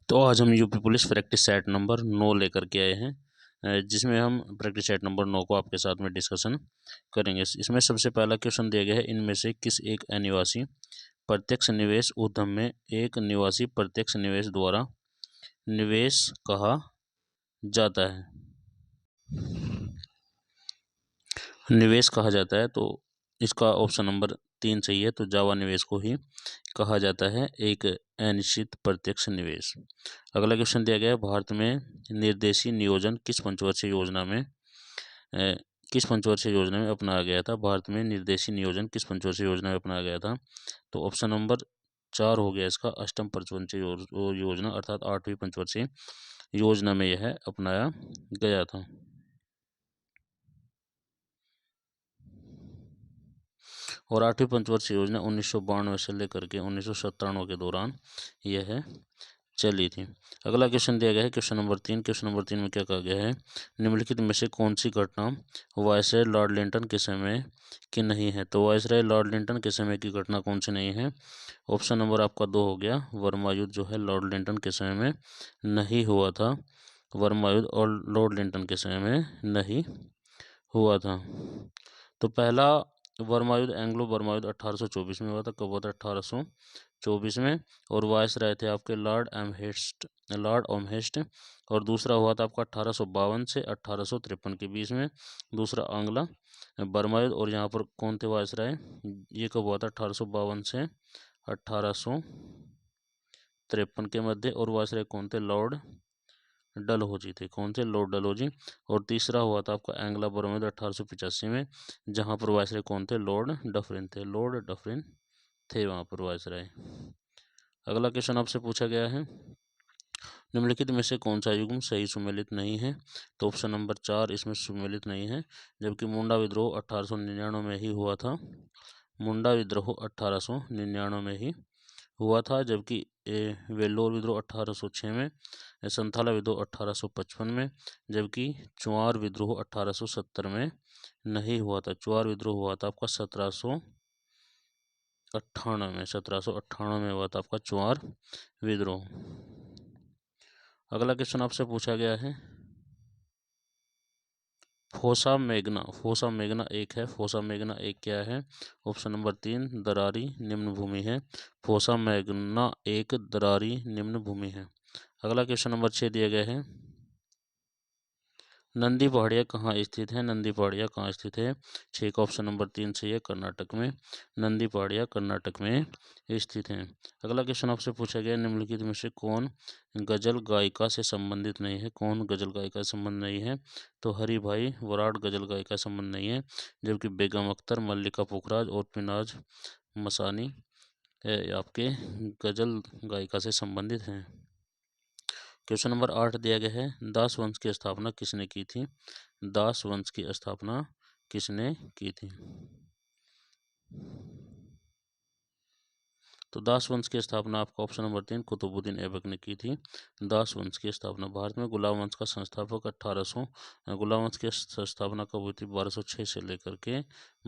तो आज हम UP police practice set number 9 लेकर के आए हैं, जिसमें हम प्रैक्टिस सेट नंबर 9 को आपके साथ में डिस्कशन करेंगे। इसमें सबसे पहला क्वेश्चन दिया गया है, इनमें से किस एक अनिवासी प्रत्यक्ष निवेश उद्यम में एक निवासी प्रत्यक्ष निवेश द्वारा निवेश कहा जाता है? निवेश कहा जाता है तो इसका ऑप्शन नंबर 3 सही है। तो जावा निवेश को ही कहा जाता है एक अनिश्चित प्रत्यक्ष निवेश। अगला क्वेश्चन दिया गया है, भारत में निर्देशी नियोजन किस पंचवर्षीय योजना में अपनाया गया था? भारत में निर्देशी नियोजन किस पंचवर्षीय योजना में अपनाया गया था? तो ऑप्शन नंबर 4 हो गया इसका, अष्टम पंचवर्षीय योजना अर्थात 8वीं पंचवर्षीय योजना में यह अपनाया गया था। और 8वीं पंचवर्षीय योजना 1992 से लेकर के 1997 के दौरान यह चली थी। अगला क्वेश्चन दिया गया है क्वेश्चन नंबर 3। क्वेश्चन नंबर 3 में क्या कहा गया है, निम्नलिखित में से कौन सी घटना वायसराय लॉर्ड लिंटन के समय की नहीं है? तो वायसराय लॉर्ड लिंटन के समय की घटना कौन सी नहीं है? ऑप्शन नंबर आपका 2 हो गया, वर्मा युद्ध जो है लॉर्ड लिंटन के समय में नहीं हुआ था। वर्मा युद्ध और लॉर्ड लिंटन के समय में नहीं हुआ था। तो पहला वर्मा युद्ध एंग्लो वर्मा युद्ध 1824 में हुआ था। कब हुआ था? 1824 में। और वायसराय थे आपके लॉर्ड एम्हेस्ट। और दूसरा हुआ था आपका 1852 से 1853 के बीच में, दूसरा आंग्ला बर्मा युद्ध। और यहाँ पर कौन थे वायसराय? ये कब हुआ था? 1852 से 1853 के मध्य। और वायसराय कौन थे? लॉर्ड डलहौजी थे। कौन थे? लॉर्ड डलहौजी। और तीसरा हुआ था आपका एंग्ला बर्मा युद्ध 1885 में, जहाँ पर वायसराय कौन थे? लॉर्ड डफरिन थे। लॉर्ड डफरिन थे वहाँ पर वायसराय। अगला क्वेश्चन आपसे पूछा गया है, निम्नलिखित में से कौन सा युग्म सही सुमेलित नहीं है? तो ऑप्शन नंबर 4 इसमें सुमेलित नहीं है, जबकि मुंडा विद्रोह 1899 में ही हुआ था। मुंडा विद्रोह 1899 में ही हुआ था, जबकि वेल्लोर विद्रोह 1806 में, संथाला विद्रोह 1855 में, जबकि चुआर विद्रोह 1870 में नहीं हुआ था। चुआर विद्रोह हुआ था आपका 1798 में हुआ था आपका चुआर विद्रोह। अगला क्वेश्चन आपसे पूछा गया है, फोसा मेघना एक है। फोसा मेघना एक क्या है? ऑप्शन नंबर 3 दरारी निम्न भूमि है। फोसा मेघना एक दरारी निम्न भूमि है। अगला क्वेश्चन नंबर 6 दिया गया है, नंदी पहाड़ियाँ कहाँ स्थित है? नंदी पहाड़ियाँ कहाँ स्थित है? 6 का ऑप्शन नंबर 3 सही है, कर्नाटक में। नंदी पहाड़ियाँ कर्नाटक में स्थित हैं। अगला क्वेश्चन आपसे पूछा गया, निम्नलिखित में से कौन गजल गायिका से संबंधित नहीं है? कौन गजल गायिका से संबंध नहीं है? तो हरि भाई वराड गजल गायिका संबंध नहीं है, जबकि बेगम अख्तर, मल्लिका पुखराज और पिनाज मसानी आपके गजल गायिका से संबंधित हैं। क्वेश्चन नंबर 8 दिया गया है, दास वंश की स्थापना किसने की थी? दास वंश की स्थापना किसने की थी? तो दास वंश की स्थापना आपका ऑप्शन नंबर 3 कुतुबुद्दीन ऐबक ने की थी। दास वंश की स्थापना। भारत में गुलाम वंश का संस्थापक 1800 गुलाम वंश की स्थापना कब हुई थी? 1206 से लेकर के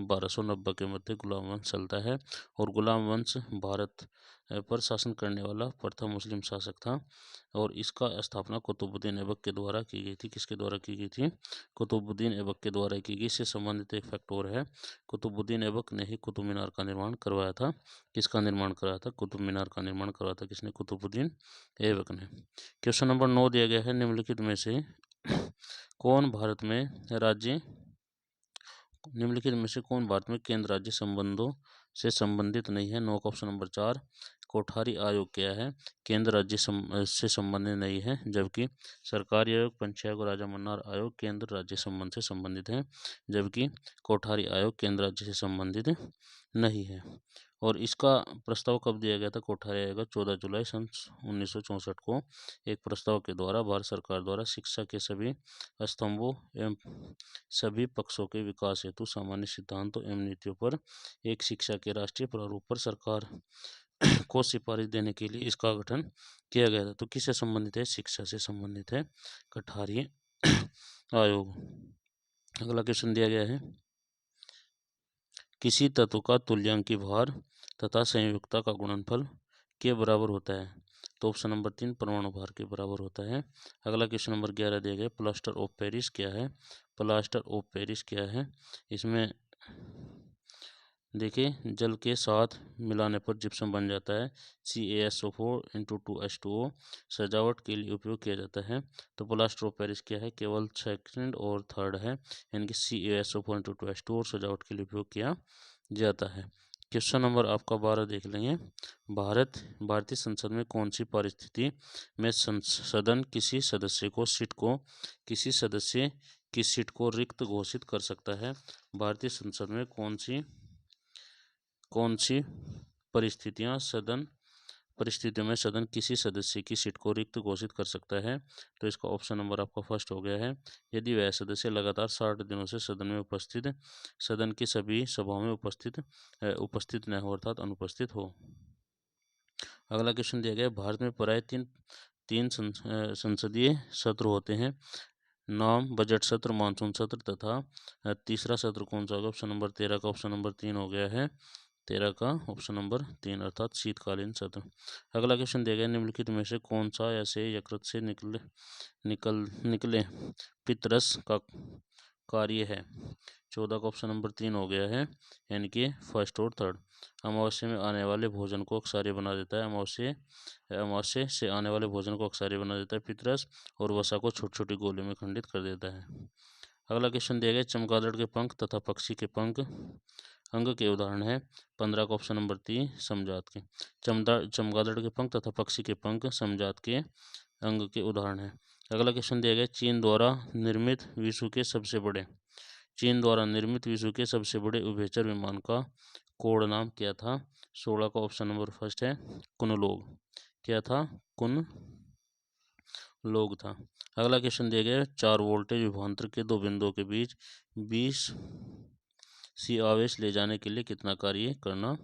1290 के मध्य गुलाम वंश चलता है। और गुलाम वंश भारत पर शासन करने वाला प्रथम मुस्लिम शासक था। और इसका स्थापना कुतुबुद्दीन ऐबक के द्वारा की गई थी। किसके द्वारा की गई थी? कुतुबुद्दीन ऐबक के द्वारा की गई। इससे संबंधित एक फैक्ट और है, कुतुबुद्दीन ऐबक ने ही कुतुब मीनार का निर्माण करवाया था। किसका निर्माण कराया था? कुतुब मीनार का निर्माण करवाया था किसने? कुतुबुद्दीन ऐबक ने। क्वेश्चन नंबर 9 दिया गया है, निम्नलिखित में से कौन भारत में राज्य निम्नलिखित में से कौन भारत में केंद्र राज्य संबंधों से संबंधित नहीं है? 9 का ऑप्शन नंबर 4 कोठारी आयोग क्या है? केंद्र राज्य से संबंधित नहीं है, जबकि सरकारी आयोग, पंचायत और राजा मन्नार आयोग केंद्र राज्य संबंध से संबंधित है, जबकि कोठारी आयोग केंद्र राज्य से संबंधित नहीं है। और इसका प्रस्ताव कब दिया गया था? कोठारी आयोग का 14 जुलाई सन 1964 को एक प्रस्ताव के द्वारा भारत सरकार द्वारा शिक्षा के सभी स्तंभों एवं सभी पक्षों के विकास हेतु सामान्य सिद्धांतों एवं नीतियों पर एक शिक्षा के राष्ट्रीय प्रारूप पर सरकार को सिफारिश देने के लिए इसका गठन किया गया था। तो किससे संबंधित है? शिक्षा से संबंधित है कोठारी आयोग। अगला क्वेश्चन दिया गया है, किसी तत्व का तुल्यांकी भार तथा संयुक्ता का गुणनफल के बराबर होता है? तो ऑप्शन नंबर 3 परमाणु भार के बराबर होता है। अगला क्वेश्चन नंबर 11 दिया गया, प्लास्टर ऑफ पेरिस क्या है। प्लास्टर ऑफ पेरिस क्या है, इसमें देखिए जल के साथ मिलाने पर जिप्सम बन जाता है, CaSO4 × 2H2O, सजावट के लिए उपयोग किया जाता है। तो प्लास्टर ऑफ पेरिस क्या है, केवल सेकंड और थर्ड है, यानी कि CaSO4 × 2H2O और सजावट के लिए उपयोग किया जाता है। क्वेश्चन नंबर आपका 12 देख लेंगे, भारतीय संसद में कौन सी परिस्थिति में सदन किसी सदस्य की सीट को रिक्त घोषित कर सकता है। भारतीय संसद में कौन सी परिस्थितियों में सदन किसी सदस्य की सीट को रिक्त घोषित कर सकता है। तो इसका ऑप्शन नंबर आपका फर्स्ट हो गया है, यदि वह सदस्य लगातार 60 दिनों से सदन की सभी सभाओं में उपस्थित न हो अर्थात अनुपस्थित हो। अगला क्वेश्चन दिया गया, भारत में प्राय तीन संसदीय सत्र होते हैं, नाम बजट सत्र, मानसून सत्र तथा तीसरा सत्र कौन सा होगा। ऑप्शन नंबर 13 का ऑप्शन नंबर 3 हो गया है, 13 का ऑप्शन नंबर 3 अर्थात शीतकालीन सत्र। अगला क्वेश्चन दिया गया, निम्नलिखित में से कौन सा ऐसे यकृत से निकले पित्तरस का कार्य है। 14 का ऑप्शन नंबर 3 हो गया है, यानी कि फर्स्ट और थर्ड। अमावस्या में आने वाले भोजन को अक्षार्य बना देता है, अमावस्या से आने वाले भोजन को अक्षार्य बना देता है पितरस, और वसा को छोटी छोटी गोलियों में खंडित कर देता है। अगला क्वेश्चन दिया गया, चमगादड़ के पंख तथा पक्षी के पंख अंग के उदाहरण है। 15 का ऑप्शन नंबर 3 समजात के। चमगादड़ के पंख तथा पक्षी के पंख समजात के अंग के उदाहरण है। अगला क्वेश्चन दिया गया, चीन द्वारा निर्मित विश्व के सबसे बड़े उभयचर विमान का कोड नाम क्या था। 16 का ऑप्शन नंबर फर्स्ट है कुनलोग। क्या था, कुनलोग था। अगला क्वेश्चन दिया गया, 4 वोल्टेज विभवांतर के दो बिंदुओं के बीच 20 सी आवेश ले जाने के लिए कितना कार्य करना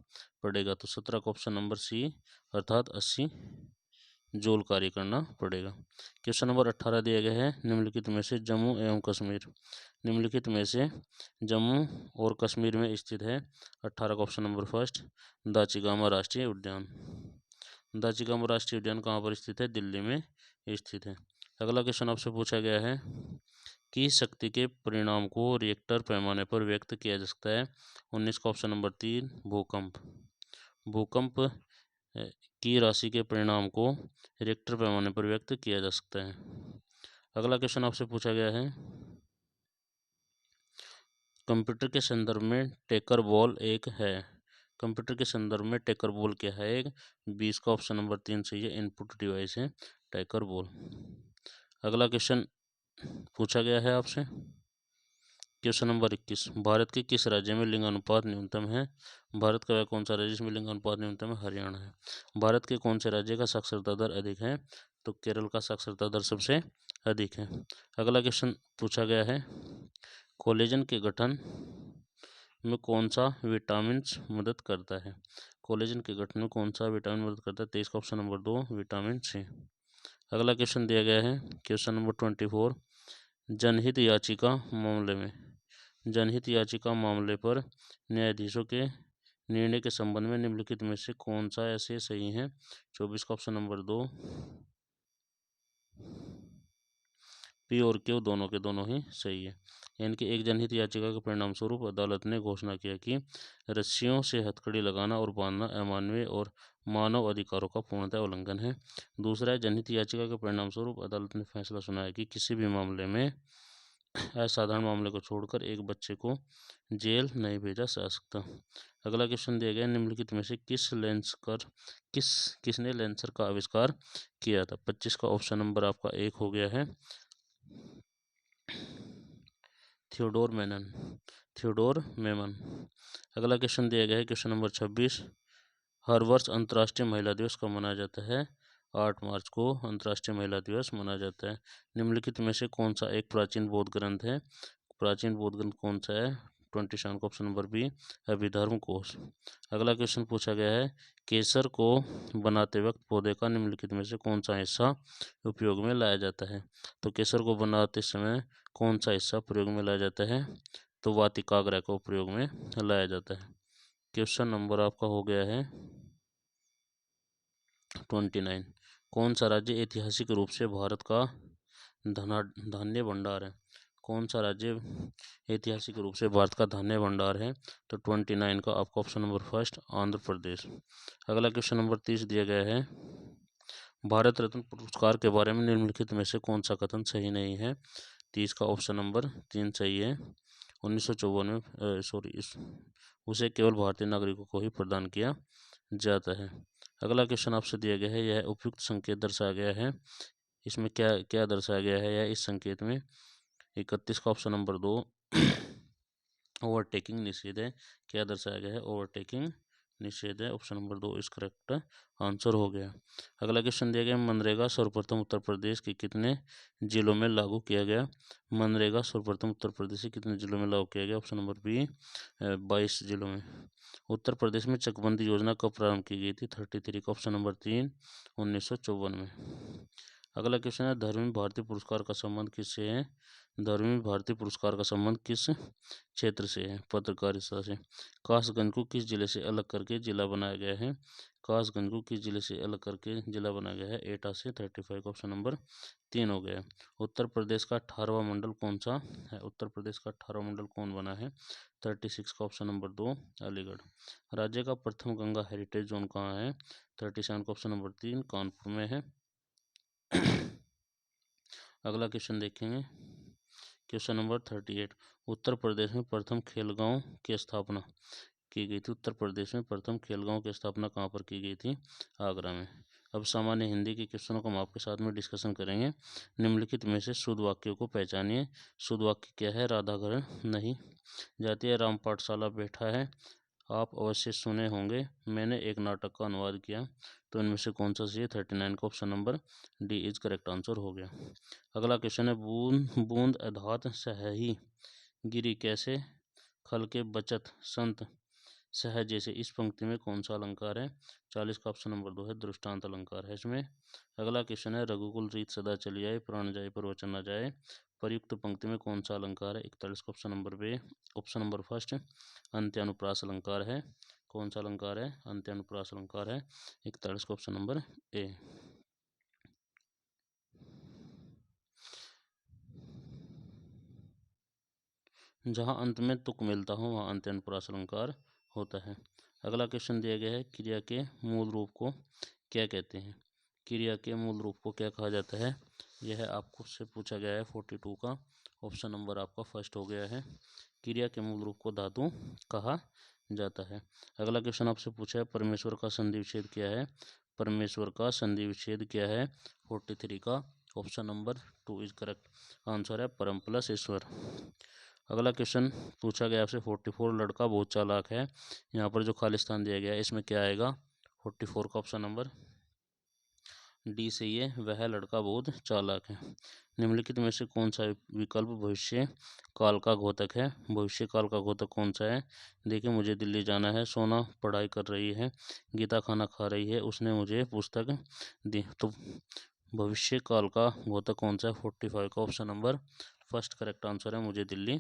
पड़ेगा। तो 17 का ऑप्शन नंबर सी अर्थात 80 जूल कार्य करना पड़ेगा। क्वेश्चन नंबर 18 दिया गया है, निम्नलिखित में से जम्मू और कश्मीर में स्थित है। 18 का ऑप्शन नंबर फर्स्ट दाचिगामा राष्ट्रीय उद्यान। दाचिगामा राष्ट्रीय उद्यान कहाँ पर स्थित है, दिल्ली में स्थित है। अगला क्वेश्चन आपसे पूछा गया है कि शक्ति के परिणाम को रिएक्टर पैमाने पर व्यक्त किया जा सकता है। 19 का ऑप्शन नंबर 3 भूकंप की राशि के परिणाम को रिएक्टर पैमाने पर व्यक्त किया जा सकता है। अगला क्वेश्चन आपसे पूछा गया है, कंप्यूटर के संदर्भ में टेकर बॉल एक है। कंप्यूटर के संदर्भ में टेकर बॉल क्या है, एक। 20 का ऑप्शन नंबर 3 सही है, इनपुट डिवाइस है टेकर बॉल। अगला क्वेश्चन पूछा गया है आपसे, क्वेश्चन नंबर 21, भारत के किस राज्य में लिंग अनुपात न्यूनतम है। भारत का वह कौन सा राज्य जिसमें लिंग अनुपात न्यूनतम है, हरियाणा है। भारत के कौन से राज्य का साक्षरता दर अधिक है, तो केरल का साक्षरता दर सबसे अधिक है। अगला क्वेश्चन पूछा गया है, कोलेजन के गठन में कौन सा विटामिन मदद करता है। कोलेजन के गठन में कौन सा विटामिन मदद करता है, 23 का ऑप्शन नंबर 2 विटामिन सी। अगला क्वेश्चन दिया गया है, क्वेश्चन नंबर 24, जनहित याचिका मामले पर न्यायाधीशों के निर्णय के संबंध में निम्नलिखित में से कौन सा ऐसे सही है। 24 का ऑप्शन नंबर 2 पी और क्यू दोनों के दोनों ही सही है। यानी कि एक जनहित याचिका के परिणाम स्वरूप अदालत ने घोषणा किया कि रस्सियों से हथकड़ी लगाना और बांधना अमानवीय और मानव अधिकारों का पूर्णतः उल्लंघन है। दूसरा है, जनहित याचिका के परिणाम स्वरूप अदालत ने फैसला सुनाया कि किसी भी मामले में असाधारण मामले को छोड़कर एक बच्चे को जेल नहीं भेजा जा सकता। अगला क्वेश्चन दिया गया, निम्नलिखित में से किसने लेंसर का आविष्कार किया था। 25 का ऑप्शन नंबर आपका 1 हो गया है, थियोडोर मेमन। अगला क्वेश्चन दिया गया है, क्वेश्चन नंबर 26, हर वर्ष अंतर्राष्ट्रीय महिला दिवस कब मनाया जाता है। 8 मार्च को अंतर्राष्ट्रीय महिला दिवस मनाया जाता है। निम्नलिखित में से कौन सा एक प्राचीन बौद्ध ग्रंथ है। प्राचीन बौद्ध ग्रंथ कौन सा है, 27 का ऑप्शन नंबर बी अभिधर्म कोश। अगला क्वेश्चन पूछा गया है, केसर को बनाते वक्त पौधे का निम्नलिखित में से कौन सा हिस्सा उपयोग में लाया जाता है। तो केसर को बनाते समय कौन सा हिस्सा प्रयोग में लाया जाता है, तो वातिकाग्र को प्रयोग में लाया जाता है। क्वेश्चन नंबर आपका हो गया है 29, कौन सा राज्य ऐतिहासिक रूप से भारत का धान्य भंडार है? कौन सा राज्य ऐतिहासिक रूप से भारत का धान्य भंडार है? तो 29 का आपका option number first Andhra Pradesh. अगला क्वेश्चन नंबर 30 दिया गया है, भारत रत्न पुरस्कार के बारे में निम्नलिखित में से कौन सा कथन सही नहीं है? 30 का ऑप्शन नंबर 3 सही है। 1954 में उसे केवल भारतीय नागरिकों को ही प्रदान किया जाता है। अगला क्वेश्चन आपसे दिया गया है, यह उपयुक्त संकेत दर्शाया गया है, इसमें क्या क्या दर्शाया गया है? यह इस संकेत में 31 का ऑप्शन नंबर 2 ओवरटेकिंग निषेध है। क्या दर्शाया गया है? ओवरटेकिंग निषेध है। ऑप्शन नंबर 2 इस करेक्ट आंसर हो गया। अगला क्वेश्चन दिया गया, मनरेगा सर्वप्रथम उत्तर प्रदेश के कितने जिलों में लागू किया गया? मनरेगा सर्वप्रथम उत्तर प्रदेश के कितने जिलों में लागू किया गया? ऑप्शन नंबर बी 22 जिलों में। उत्तर प्रदेश में चकबंदी योजना कब प्रारंभ की गई थी? 33 का ऑप्शन नंबर 3 1954 में। अगला क्वेश्चन है, धर्मवीर भारती पुरस्कार का संबंध किससे है? धर्मवीर भारती पुरस्कार का संबंध किस क्षेत्र से है? पत्रकारिता से। कासगंज को किस जिले से अलग करके जिला बनाया गया है? कासगंज को किस जिले से अलग करके जिला बनाया गया है? एटा से। 35 का ऑप्शन नंबर 3 हो गया। उत्तर प्रदेश का 18वां मंडल कौन सा है? उत्तर प्रदेश का 18वां मंडल कौन बना है? 36 का ऑप्शन नंबर 2 अलीगढ़। राज्य का प्रथम गंगा हेरिटेज जोन कहाँ है? 37 का ऑप्शन नंबर 3 कानपुर में है। अगला क्वेश्चन देखेंगे, क्वेश्चन नंबर 38, उत्तर प्रदेश में प्रथम खेल गांव की स्थापना की गई थी? उत्तर प्रदेश में प्रथम खेल गांव की स्थापना कहाँ पर की गई थी? आगरा में। अब सामान्य हिंदी के क्वेश्चनों को हम आपके साथ में डिस्कशन करेंगे। निम्नलिखित में से शुद्ध वाक्यों को पहचानिए। शुद्ध वाक्य क्या है? राधा घर नहीं जाती है, राम पाठशाला बैठा है, आप अवश्य सुने होंगे, मैंने एक नाटक का अनुवाद किया। तो इनमें से कौन सा सही है? 39 का option number D is correct answer हो गया। अगला क्वेश्चन है, बूंद बूंद अधात सही गिरी कैसे, खल के बचत संत सह जैसे, इस पंक्ति में कौन सा अलंकार है? 40 का ऑप्शन नंबर 2 है दृष्टांत अलंकार है इसमें। अगला क्वेश्चन है, रघुकुल रीत सदा चली आए, प्राण जाए पर वचन न जाए, प्रयुक्त पंक्ति में कौन सा अलंकार है? 41 का option number B option number first अंत्यानुप्रास अलंकार है। कौन सा अलंकार है? अंत्यानुप्रास अलंकार है। 41 का ऑप्शन नंबर ए। जहाँ अंत में तुक मिलता हो वहाँ अंत्यानुप्रास अलंकार होता है। अगला क्वेश्चन दिया गया है, क्रिया के मूल रूप को क्या कहते हैं? क्रिया के मूल रूप को क्या कहा जाता है? यह आपको से पूछा गया है 42 का ऑप्शन नंबर आपका फर्स्ट हो गया है। क्रिया के मूल रूप को धातु कहा जाता है। अगला क्वेश्चन आपसे पूछा है, परमेश्वर का संधि विच्छेद क्या है? परमेश्वर का संधि विच्छेद क्या है? 43 का option number 2 is correct answer है परम प्लस ईश्वर। अगला क्वेश्चन पूछा गया आपसे 44 लड़का बहुत चालाक है, यहाँ पर जो खालिस्तान दिया गया है इसमें क्या आएगा? 44 का ऑप्शन नंबर डी सही है, वह लड़का बहुत चालाक है। निम्नलिखित में से कौन सा विकल्प भविष्य काल का घोतक है? भविष्य काल का घोतक कौन सा है? देखिए, मुझे दिल्ली जाना है, सोना पढ़ाई कर रही है, गीता खाना खा रही है, उसने मुझे पुस्तक दी। तो भविष्य काल का घोतक कौन सा है? 45 का option number first correct answer है, मुझे दिल्ली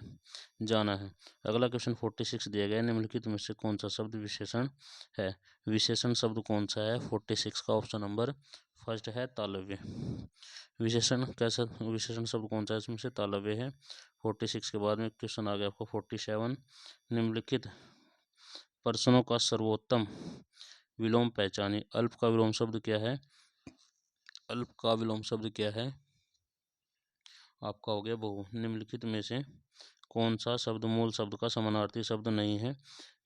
जाना है। अगला क्वेश्चन 46 दिया गया है, निम्नलिखित में से कौन सा शब्द विशेषण है? विशेषण शब्द कौन सा है? 46 का ऑप्शन नंबर फर्स्ट है तालव्य। विशेषण कैसा विशेषण शब्द कौन सा है? इसमें से तालव्य है। 46 के बाद में क्वेश्चन आ गया आपको 47, निम्नलिखित प्रश्नों का सर्वोत्तम विलोम पहचानिए। अल्प का विलोम शब्द क्या है? अल्प का विलोम शब्द क्या है? आपका हो गया बहु। निम्नलिखित में से कौन सा शब्द मूल शब्द का समानार्थी शब्द नहीं है?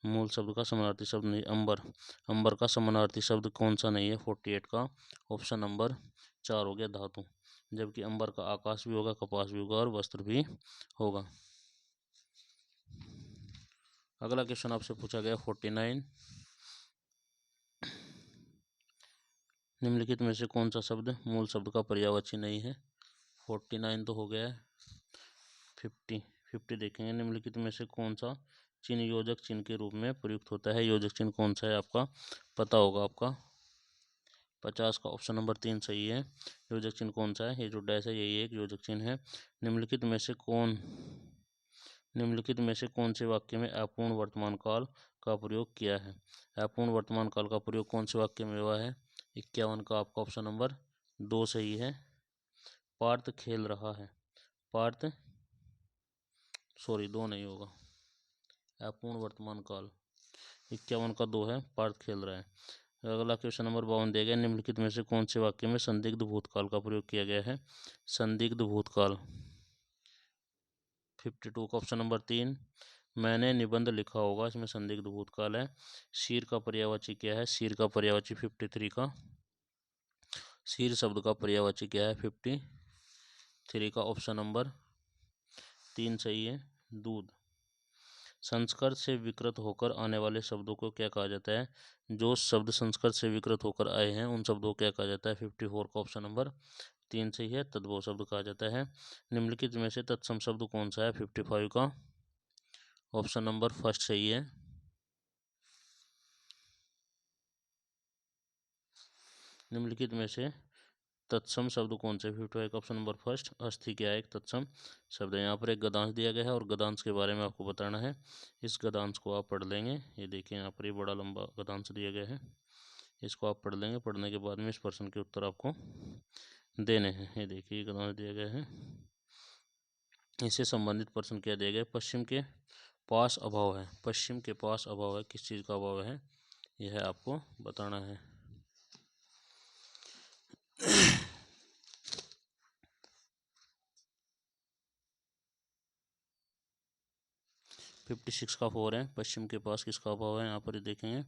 मूल शब्द का समानार्थी शब्द नहीं, अंबर। अंबर का समानार्थी शब्द कौन सा नहीं है? 48 का ऑप्शन नंबर 4 हो गया धातु, जबकि अंबर का आकाश भी होगा, कपास भी होगा और वस्त्र भी होगा। अगला क्वेश्चन आपसे पूछा गया 49, निम्नलिखित में से कौन सा शब्द मूल शब्द का पर्यायवाची नहीं है? 49 तो हो गया है। 50 देखेंगे, निम्नलिखित में से कौन सा चिन्ह योजक चिन्ह के रूप में प्रयुक्त होता है? योजक चिन्ह कौन सा है आपका पता होगा आपका। 50 का ऑप्शन नंबर 3 सही है। योजक चिन्ह कौन सा है? ये जो डैश है यही एक योजक चिन्ह है। निम्नलिखित में से कौन से वाक्य में अपूर्ण वर्तमान काल का प्रयोग किया है? अपूर्ण वर्तमान काल का प्रयोग कौन से वाक्य में हुआ है? 51 का आपका ऑप्शन नंबर 2 सही है। पार्थ खेल रहा है, पार्थ, सॉरी 2 नहीं होगा, अपूर्ण वर्तमान काल। 51 का 2 है, पार्थ खेल रहा है। अगला क्वेश्चन नंबर 52 दिया गया, निम्नलिखित में से कौन से वाक्य में संदिग्ध भूतकाल का प्रयोग किया गया है? संदिग्ध भूतकाल 52 का ऑप्शन नंबर 3, मैंने निबंध लिखा होगा, इसमें संदिग्ध भूतकाल है। शीर का पर्यायवाची क्या है? शीर का पर्यायवाची 53 का, शीर शब्द का पर्यायवाची क्या है? 53 का ऑप्शन नंबर 3 सही है, दूध। संस्कृत से विकृत होकर आने वाले शब्दों को क्या कहा जाता है? जो शब्द संस्कृत से विकृत होकर आए हैं उन शब्दों को क्या कहा जाता है? 54 का ऑप्शन नंबर 3 सही है, तद्भव शब्द कहा जाता है। निम्नलिखित में से तत्सम शब्द कौन सा है? 55 का ऑप्शन नंबर फर्स्ट सही है। निम्नलिखित में से तत्सम शब्द कौन से? 55 का ऑप्शन नंबर फर्स्ट, अस्थि क्या है? एक तत्सम शब्द है। यहाँ पर एक गद्यांश दिया गया है और गद्यांश के बारे में आपको बताना है। इस गद्यांश को आप पढ़ लेंगे। ये देखिए यहाँ पर ये बड़ा लंबा गद्यांश दिया गया है, इसको आप पढ़ लेंगे। पढ़ने के बाद में इस प्रश्न के उत्तर आपको देने हैं। ये देखिए गद्यांश दिया गया है, इससे संबंधित प्रश्न क्या दिया गया? पश्चिम के पास अभाव है, पश्चिम के पास अभाव है, किस चीज़ का अभाव है? यह आपको बताना है। 56 का 4 है, पश्चिम के पास किसका अभाव है? यहाँ पर ये देखेंगे,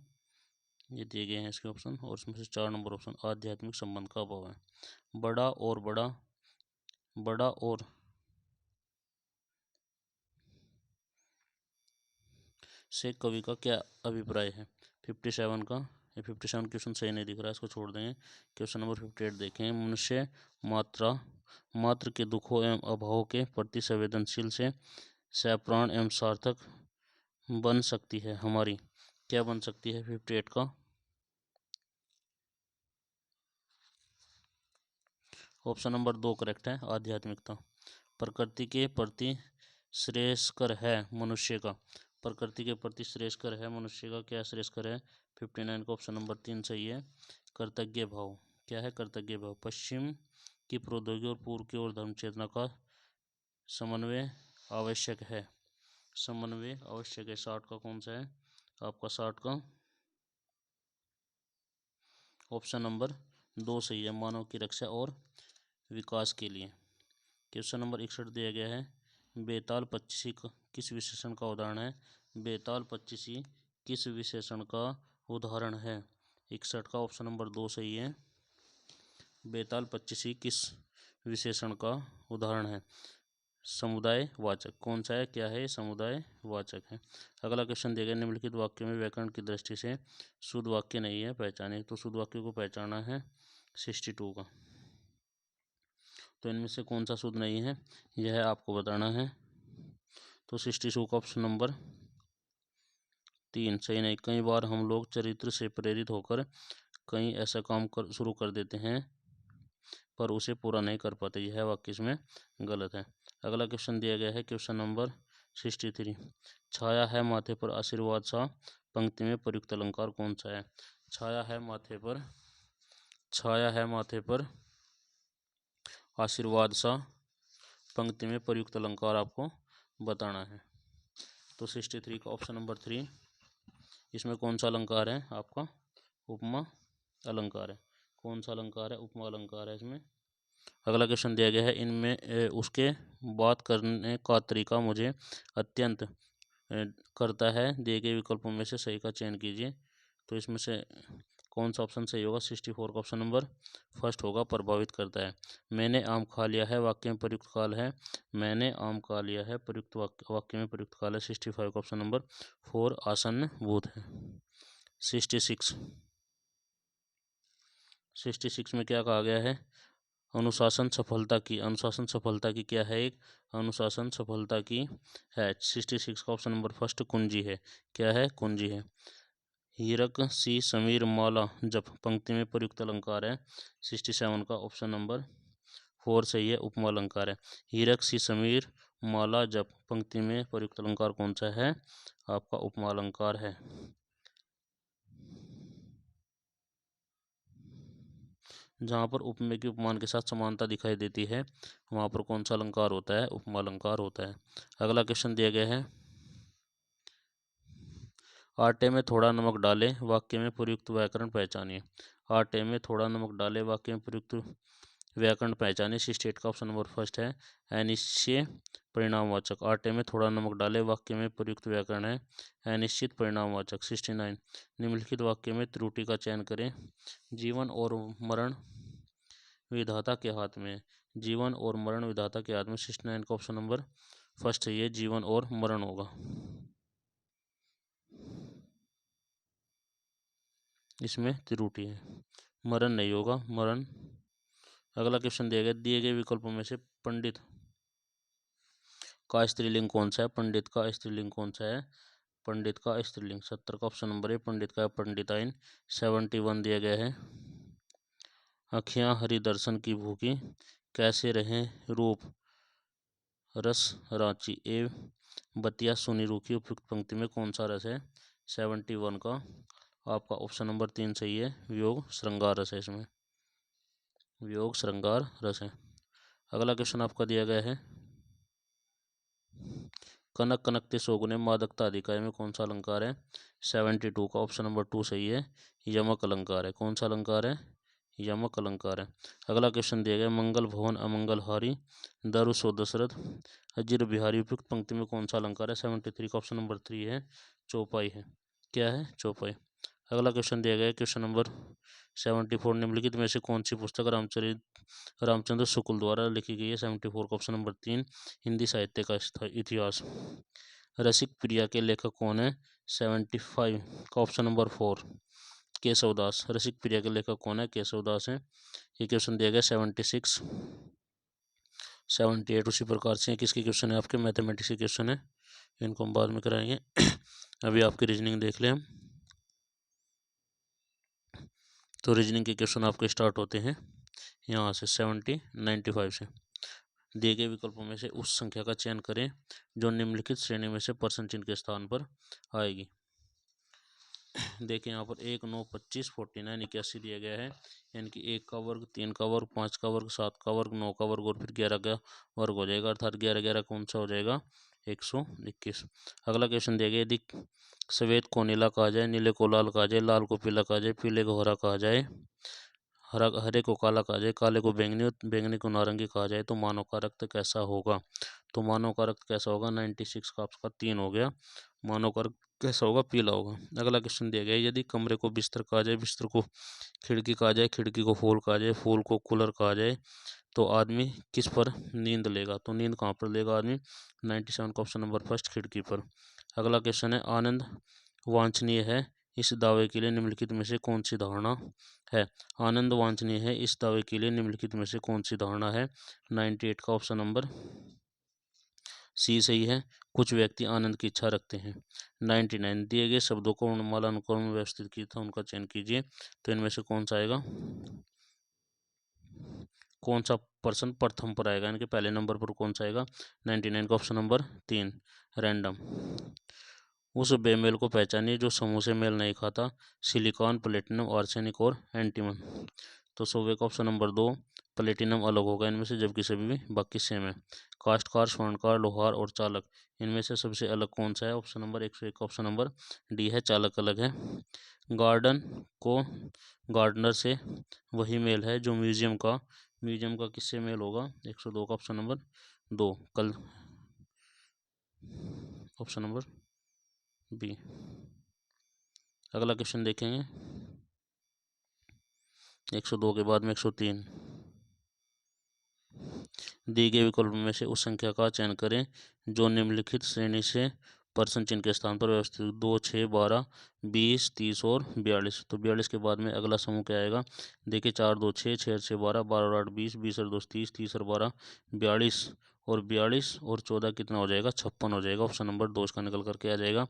ये दिए गए हैं इसके ऑप्शन, और इसमें से 4 नंबर ऑप्शन आध्यात्मिक संबंध का अभाव है। बड़ा और बड़ा और से कवि का क्या अभिप्राय है? 57 का, ये 57 क्वेश्चन सही नहीं दिख रहा है, इसको छोड़ देंगे। क्वेश्चन नंबर 58 देखें, मनुष्य मात्र के दुखों एवं अभावों के प्रति संवेदनशील से सप्राण एवं सार्थक बन सकती है हमारी, क्या बन सकती है? 58 का ऑप्शन नंबर 2 करेक्ट है, आध्यात्मिकता। प्रकृति के प्रति श्रेयस्कर है मनुष्य का, प्रकृति के प्रति श्रेयस्कर है मनुष्य का, क्या श्रेयस्कर है? 59 का ऑप्शन नंबर 3 सही है, कर्तज्ञ भाव। क्या है? कर्तज्ञ भाव। पश्चिम की प्रौद्योगिकी और पूर्व की ओर धर्म चेतना का समन्वय आवश्यक है, समन्वय आवश्यक है। 60 का कौन सा है आपका? 60 का ऑप्शन नंबर 2 सही है, मानव की रक्षा और विकास के लिए। क्वेश्चन नंबर 61 दिया गया है, बेताल पच्चीसी किस विशेषण का उदाहरण है? बेताल पच्चीसी किस विशेषण का उदाहरण है? 61 का ऑप्शन नंबर 2 सही है, बेताल पच्चीसी किस विशेषण का उदाहरण है? समुदाय वाचक। कौन सा है? क्या है? समुदाय वाचक है। अगला क्वेश्चन दिया गया, निम्नलिखित वाक्य में व्याकरण की दृष्टि से शुद्ध वाक्य नहीं है, पहचाने। तो शुद्ध वाक्य को पहचाना है 62 का, तो इनमें से कौन सा शुद्ध नहीं है यह आपको बताना है। तो 62 का ऑप्शन नंबर 3 सही नहीं। कई बार हम लोग चरित्र से प्रेरित होकर कहीं ऐसा काम शुरू कर देते हैं पर उसे पूरा नहीं कर पाते, यह वाक्य इसमें गलत है। अगला क्वेश्चन दिया गया है, क्वेश्चन नंबर 63, छाया है माथे पर आशीर्वाद सा पंक्ति में प्रयुक्त अलंकार कौन सा है? छाया है माथे पर, छाया है माथे पर आशीर्वाद सा पंक्ति में प्रयुक्त अलंकार आपको बताना है। तो 63 का ऑप्शन नंबर 3, इसमें कौन सा अलंकार है आपका? उपमा अलंकार है। कौन सा अलंकार है? उपमा अलंकार है इसमें। अगला क्वेश्चन दिया गया है, इनमें उसके बात करने का तरीका मुझे अत्यंत करता है, दिए गए विकल्पों में से सही का चयन कीजिए। तो इसमें से कौन सा ऑप्शन सही होगा? 64 का ऑप्शन नंबर फर्स्ट होगा, प्रभावित करता है। मैंने आम खा लिया है वाक्य में प्रयुक्त काल है, मैंने आम खा लिया है प्रयुक्त वाक्य में प्रयुक्त काल है। 65 का ऑप्शन नंबर 4 आसन्न भूत है। 66 में क्या कहा गया है? अनुशासन सफलता की, अनुशासन सफलता की क्या है? एक अनुशासन सफलता की है। 66 का ऑप्शन नंबर फर्स्ट कुंजी है, क्या है? कुंजी है। हीरक सी समीर माला जप पंक्ति में प्रयुक्त अलंकार है। 67 का ऑप्शन नंबर 4 सही है, उपमा अलंकार है। हीरक सी समीर माला जप पंक्ति में प्रयुक्त अलंकार कौन सा है? आपका उपमा अलंकार है। जहाँ पर उपमेय की उपमान के साथ समानता दिखाई देती है वहाँ पर कौन सा अलंकार होता है? उपमा अलंकार होता है। अगला क्वेश्चन दिया गया है, आटे में थोड़ा नमक डाले वाक्य में प्रयुक्त व्याकरण पहचानिए। आटे में थोड़ा नमक डाले वाक्य में प्रयुक्त व्याकरण पहचानिए। इस स्टेट का ऑप्शन नंबर फर्स्ट है अनिश्चय परिणामवाचक। आटे में थोड़ा नमक डाले वाक्य में प्रयुक्त व्याकरण है अनिश्चित परिणामवाचक। 69 निम्नलिखित वाक्य में त्रुटि का चयन करें। जीवन और मरण विधाता के हाथ में। जीवन और मरण विधाता के हाथ में। 69 का ऑप्शन नंबर फर्स्ट है, ये जीवन और मरण होगा, इसमें त्रुटि है, मरण नहीं होगा, मरण। अगला क्वेश्चन दिया गया, दिए गए विकल्पों में से पंडित का स्त्रीलिंग कौन सा है? पंडित का स्त्रीलिंग कौन सा है? पंडित का स्त्रीलिंग 70 का ऑप्शन नंबर है पंडित का पंडिताइन। 71 दिया गया है, अखियां हरि दर्शन की भूखी कैसे रहें रूप रस रांची ए बतिया सुनी रूखी। उपयुक्त पंक्ति में कौन सा रस है? 71 का आपका ऑप्शन नंबर 3 सही है, वियोग श्रृंगार रस है, इसमें वियोग श्रृंगार रस है। अगला क्वेश्चन आपका दिया गया है, कनक कनकते सोगुने मादकता अधिकाय में कौन सा अलंकार है? 72 का ऑप्शन नंबर 2 सही है, यमक अलंकार है। कौन सा अलंकार है? यमक अलंकार है। अगला क्वेश्चन दिया गया, मंगल भवन अमंगल हारी दारू सो दशरथ अजीर बिहारी। उपयुक्त पंक्ति में कौन सा अलंकार है? 73 का ऑप्शन नंबर 3 है, चौपाई है। क्या है? चौपाई। अगला क्वेश्चन दिया गया है क्वेश्चन नंबर 74, निम्नलिखित में से कौन सी पुस्तक रामचंद्र शुक्ल द्वारा लिखी गई है? 74 का ऑप्शन नंबर 3 हिंदी साहित्य का इतिहास। रसिक प्रिया के लेखक कौन है? 75 का ऑप्शन नंबर 4 केशवदास। रसिक प्रिया के लेखक कौन है? केशवदास है। ये क्वेश्चन दिया गया 76 78 उसी प्रकार से किसके क्वेश्चन है? आपके मैथमेटिक्स के क्वेश्चन है, इनको हम बाद में कराएंगे। अभी आपकी रीजनिंग देख लें हम। तो रीजनिंग के क्वेश्चन आपके स्टार्ट होते हैं यहाँ से 95 से। दिए गए विकल्पों में से उस संख्या का चयन करें जो निम्नलिखित श्रेणी में से प्रश्न चिन्ह के स्थान पर आएगी। देखिए यहाँ पर 1 9 25 49 81 दिया गया है, यानी कि 1 का वर्ग 3 का वर्ग 5 का वर्ग 7 का वर्ग 9 का वर्ग और फिर 11 का वर्ग हो जाएगा, अर्थात 11 11 कौन सा हो जाएगा? 121। अगला क्वेश्चन दिया गया, यदि सफेद को नीला कहा जाए, नीले को लाल कहा जाए, लाल को पीला कहा जाए, पीले को हरा कहा जाए, हरे को काला कहा जाए, काले को बैंगनी, बैंगनी को नारंगी कहा जाए, तो मानव का रक्त कैसा होगा? तो मानव का रक्त कैसा होगा? 96 का आपका 3 हो गया, मानव का रक्त कैसा होगा? पीला होगा। अगला क्वेश्चन दिया गया, यदि कमरे को बिस्तर कहा जाए, बिस्तर को खिड़की कहा जाए, खिड़की को फूल कहा जाए, फूल को कूलर कहा जाए, तो आदमी किस पर नींद लेगा? तो नींद कहाँ पर लेगा आदमी? 97 का ऑप्शन नंबर फर्स्ट खिड़की पर। अगला क्वेश्चन है, आनंद वांछनीय है, इस दावे के लिए निम्नलिखित में से कौन सी धारणा है? आनंद वांछनीय है, इस दावे के लिए निम्नलिखित में से कौन सी धारणा है? 98 का ऑप्शन नंबर सी सही है, कुछ व्यक्ति आनंद की इच्छा रखते हैं। 99 दिए गए शब्दों को वर्णमाला अनुक्रम में व्यवस्थित किया था, उनका चयन कीजिए। तो इनमें से कौन सा आएगा? कौन सा पर्सन प्रथम पर आएगा, यानी कि पहले नंबर पर कौन सा आएगा? 99 का ऑप्शन नंबर 3 रैंडम। उस बेमेल को पहचानिए जो समूह से मेल नहीं खाता, सिलिकॉन प्लेटिनम आर्सेनिक और एंटीमन। तो 100 का ऑप्शन नंबर 2 प्लेटिनम अलग होगा इनमें से, जबकि सभी भी बाकी सेम है। कास्टकार, स्वर्णकार, लोहार और चालक, इनमें से सबसे अलग कौन सा है? ऑप्शन नंबर 101 का ऑप्शन नंबर डी है, चालक अलग है। गार्डन को गार्डनर से वही मेल है जो म्यूजियम का किससे मेल होगा? 102 का ऑप्शन नंबर 2 कल, ऑप्शन नंबर बी। अगला क्वेश्चन देखेंगे 102 के बाद में 103, दिए गए विकल्प में से उस संख्या का चयन करें जो निम्नलिखित श्रेणी से प्रश्न चिन्ह के स्थान पर व्यवस्थित 2 6 12 20 30 और 42। तो 42 के बाद में अगला समूह क्या आएगा? देखिए 4 2 6 6 6 12 12 और 8 20 20 और 2 30 30 और 12 42 और 42 और 14 कितना हो जाएगा? 56 हो जाएगा। ऑप्शन नंबर 2 इसका निकल करके आ जाएगा।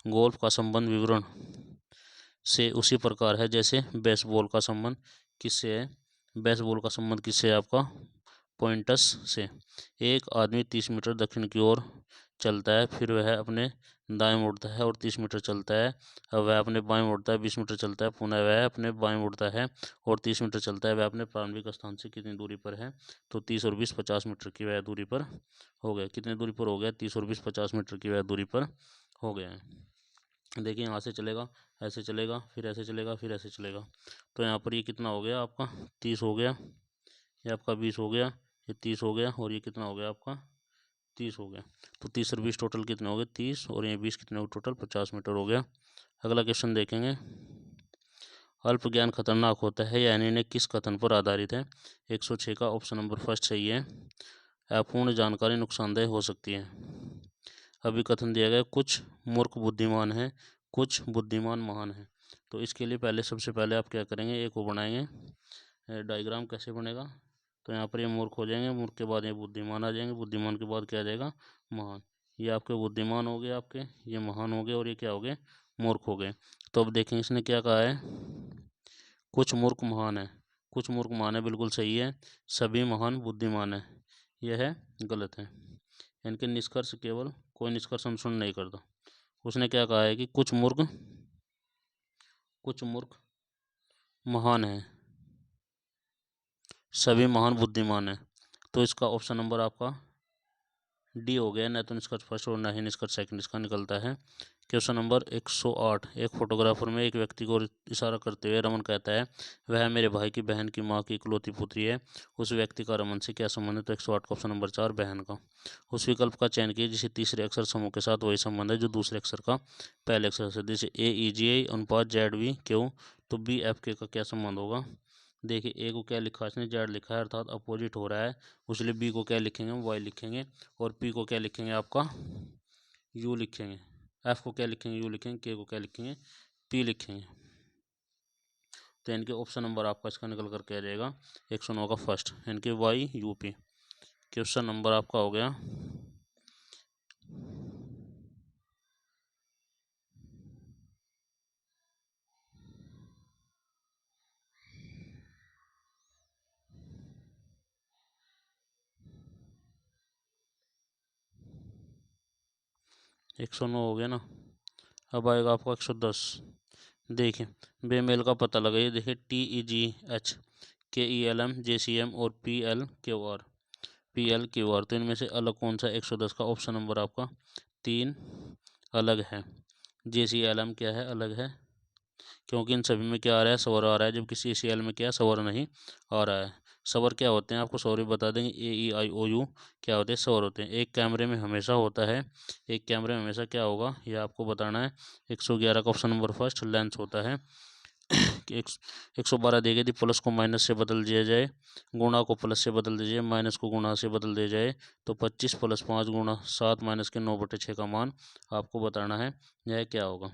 गोल्फ का संबंध विवरण से उसी प्रकार है जैसे बेसबॉल का संबंध किससे है? बेसबॉल का संबंध किससे है आपका? पॉइंटस से। एक आदमी 30 मीटर दक्षिण की ओर चलता है, फिर वह अपने दाएं मुड़ता है और 30 मीटर चलता है, वह अपने बाएं मुड़ता है, 20 मीटर चलता है, पुनः वह अपने बाएं मुड़ता है और 30 मीटर चलता है, वह अपने प्रारंभिक स्थान से कितनी दूरी पर है? तो 30 और 20 50 मीटर की वह दूरी पर हो गया। कितनी दूरी पर हो गया? 30 और 20 50 मीटर की वह दूरी पर हो गया है। देखिए यहाँ से चलेगा, ऐसे चलेगा, फिर ऐसे चलेगा, फिर ऐसे चलेगा, तो यहाँ पर ये कितना हो गया आपका? 30 हो गया, ये आपका 20 हो गया, ये 30 हो गया, और ये कितना हो गया आपका? 30 हो गया। तो 30 और 20 टोटल कितने हो गए? 30, और ये 20 कितने हो गए? टोटल 50 मीटर हो गया। अगला क्वेश्चन देखेंगे। अल्प ज्ञान खतरनाक होता है, यानी ने किस कथन पर आधारित है? 106 का ऑप्शन नंबर फर्स्ट सही है। अपूर्ण जानकारी नुकसानदेह हो सकती है। अभी कथन दिया गया, कुछ मूर्ख बुद्धिमान है, कुछ बुद्धिमान महान है। तो इसके लिए पहले, सबसे पहले आप क्या करेंगे? एक को बनाएंगे डायग्राम। कैसे बनेगा? तो यहाँ पर ये मूर्ख हो जाएंगे, मूर्ख के बाद ये बुद्धिमान आ जाएंगे, बुद्धिमान के बाद क्या आ जाएगा? महान। ये आपके बुद्धिमान हो गए, आपके ये महान हो गए, और ये क्या हो गए? मूर्ख हो गए। तो अब देखें इसने क्या कहा है? कुछ मूर्ख महान है, कुछ मूर्ख महान है बिल्कुल सही है, सभी महान बुद्धिमान है यह है गलत है। इनके निष्कर्ष केवल, कोई निष्कर्ष अनुसरण नहीं करता। उसने क्या कहा है कि कुछ मूर्ख महान है, सभी महान बुद्धिमान है। तो इसका ऑप्शन नंबर आपका डी हो गया, न तो निष्कर्ष फर्स्ट और न ही निष्कर्ष सेकंड इसका निकलता है। Question number 108। एक फोटोग्राफर में एक व्यक्ति को इशारा करते हुए रमन कहता है, वह मेरे भाई की बहन की माँ की इकलौती पुत्री है। उस व्यक्ति का रमन से क्या संबंध है? तो 108 का ऑप्शन नंबर 4 बहन का। उस विकल्प का चयन कीजिए जिसे तीसरे अक्षर समूह के साथ वही संबंध है जो दूसरे अक्षर का पहले अक्षर से। जैसे AEGI अनुपात ZV क्यू, तो BFK का क्या संबंध होगा? देखिए ए को क्या लिखा है इसने? जेड लिखा है, अर्थात अपोजिट हो रहा है, उसलिए बी को क्या लिखेंगे? वाई लिखेंगे, और पी को क्या लिखेंगे? आपका यू लिखेंगे। एफ को क्या लिखेंगे? यू लिखेंगे। के को क्या लिखेंगे? पी लिखेंगे। तो इनके ऑप्शन नंबर आपका इसका निकल कर क्या जाएगा? 109 का फर्स्ट, इनके why U P. Question number आपका हो गया 109 हो गया ना। अब आएगा आपका 110। देखिए बेमेल का पता लगाइए। देखिए TEGH KELM JCM और PL QR तो इनमें से अलग कौन सा? 110 का ऑप्शन नंबर आपका 3 अलग है। JCLM क्या है? अलग है, क्योंकि इन सभी में क्या आ रहा है? स्वर आ रहा है, जबकि CCL में क्या स्वर नहीं आ रहा है। स्वर क्या होते हैं? आपको सॉरी बता देंगे। AEIOU क्या होते हैं? स्वर होते हैं। एक कैमरे में हमेशा होता है, एक कैमरे में हमेशा क्या होगा ये आपको बताना है। 111 का ऑप्शन नंबर फर्स्ट लेंस होता है। कि 112 दी गई थी, प्लस को माइनस से बदल दिया जाए, गुणा को प्लस से बदल दीजिए, माइनस को गुणा से बदल दिया जाए, तो 25 + 5 गुणा 7 माइनस के 9/6 का मान आपको बताना है, यह क्या होगा?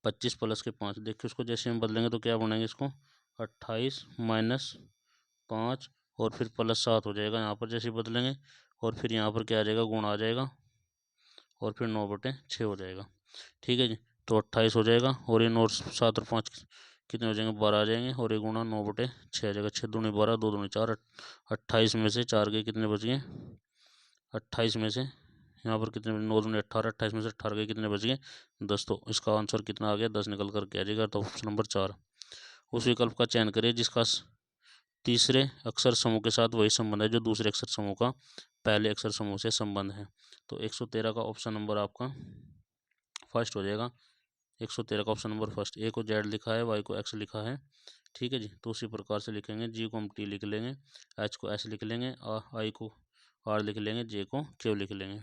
25 + के 5, देखिए उसको जैसे हम बदलेंगे तो क्या बनेंगे? इसको 28 माइनस 5 और फिर +7 हो जाएगा यहाँ पर जैसे ही बदलेंगे, और फिर यहाँ पर क्या आ जाएगा? गुणा आ जाएगा, और फिर 9/6 हो जाएगा। ठीक है जी। तो 28 हो जाएगा, और ये 9 7 और 5 कितने हो जाएंगे? 12 आ जाएंगे, और ये गुणा 9/6 आ जाएगा। 6 दूनी 12, 2 दूनी 4, 28 में से 4 के कितने बच गए? 28 में से यहाँ पर कितने? 9 दूनी 18, 28 में से 18 के कितने बच गए? 10। तो इसका आंसर कितना आ गया? 10 निकल कर के आ जाएगा। तो ऑप्शन नंबर 4। उस विकल्प का चयन करिए जिसका तीसरे अक्षर समूह के साथ वही संबंध है जो दूसरे अक्षर समूह का पहले अक्षर समूह से संबंध है। तो 113 का ऑप्शन नंबर आपका फर्स्ट हो जाएगा। 113 का ऑप्शन नंबर फर्स्ट। ए को जेड लिखा है, वाई को एक्स लिखा है। ठीक है जी। तो उसी प्रकार से लिखेंगे। जी को हम टी लिख लेंगे, एच को एस लिख लेंगे, आई को आर लिख लेंगे, जे को क्यू लिख लेंगे।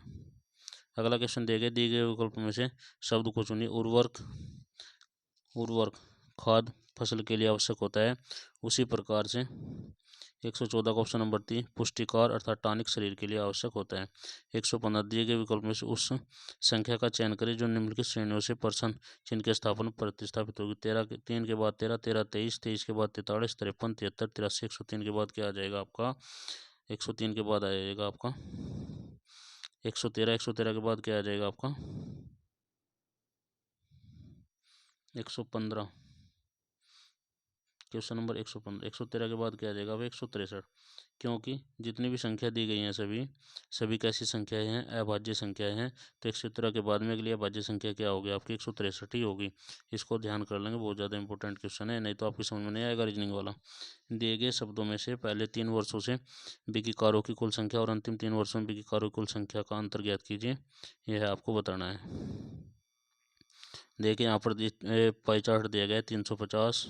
अगला क्वेश्चन दिए गए विकल्प में से शब्द को चुनिए। उर्वरक खाद फसल के लिए आवश्यक होता है। उसी प्रकार से 114 का ऑप्शन नंबर 3 पुष्टिकार अर्थात टॉनिक शरीर के लिए आवश्यक होता है। 115 दिए गए विकल्प में से उस संख्या का चयन करें जो निम्नलिखित श्रेणियों से पर्सन चिन्ह के स्थापन प्रतिस्थापित होगी। 13 के 3 के बाद 13, 13 23, 23 के बाद 43, 53, 73, 83, 103 के बाद क्या आ जाएगा आपका? 103 के बाद आ जाएगा आपका 113, 113 के बाद क्या आ जाएगा आपका? 115, क्वेश्चन नंबर 115। 113 के बाद क्या आ जाएगा? अब 163, क्योंकि जितनी भी संख्या दी गई हैं सभी कैसी संख्याएं हैं? अभाज्य संख्याएं हैं। तो 117 के बाद में अगली अभाज्य संख्या क्या होगी? आपकी 163 ही होगी। इसको ध्यान कर लेंगे, बहुत ज़्यादा इंपॉर्टेंट क्वेश्चन है, नहीं तो आपकी समझ में नहीं आएगा रीजनिंग वाला। दिए गए शब्दों में से पहले 3 वर्षों से विकिकारों की कुल संख्या और अंतिम 3 वर्षों में विकिकारों की कुल संख्या का अंतर ज्ञात कीजिए, यह आपको बताना है। देखिए यहाँ पर पाई चार्ट दिया गया है 350,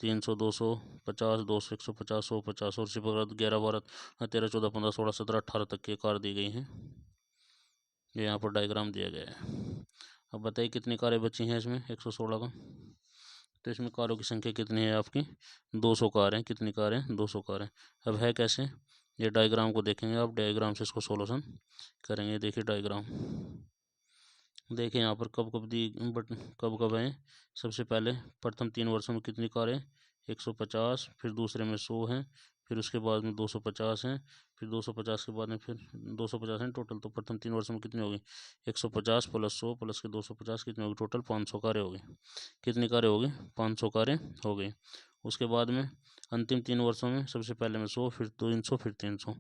300, 250, 200, 150, 150 और सिपक 11, 12, 13, 14, 15, 16, 17, 18 तक की कार दी गई हैं। ये यहाँ पर डायग्राम दिया गया है। अब बताइए कितनी कारें बची हैं इसमें 116 का? तो इसमें कारों की संख्या कितनी है आपकी? 200 कार हैं। कितनी कार हैं? 200 कार हैं। अब है कैसे? ये डायग्राम को देखेंगे आप, डायग्राम से इसको सोल्यूशन करेंगे। देखिए डायग्राम, देखिए यहाँ पर कब कब दी बट कब कब है। सबसे पहले प्रथम 3 वर्षों में कितनी कारें? 150, फिर दूसरे में 100 हैं, फिर उसके बाद में 250 हैं, फिर 250 के बाद में फिर 250 हैं टोटल। तो प्रथम 3 वर्षों में कितनी होगी? 150 प्लस 100 प्लस के 250 कितनी होगी? टोटल 500 कारें होगी। कितनी कारें होगी? 500 कारें हो गई। उसके बाद में अंतिम 3 वर्षों में सबसे पहले में 100, फिर 300, फिर 300,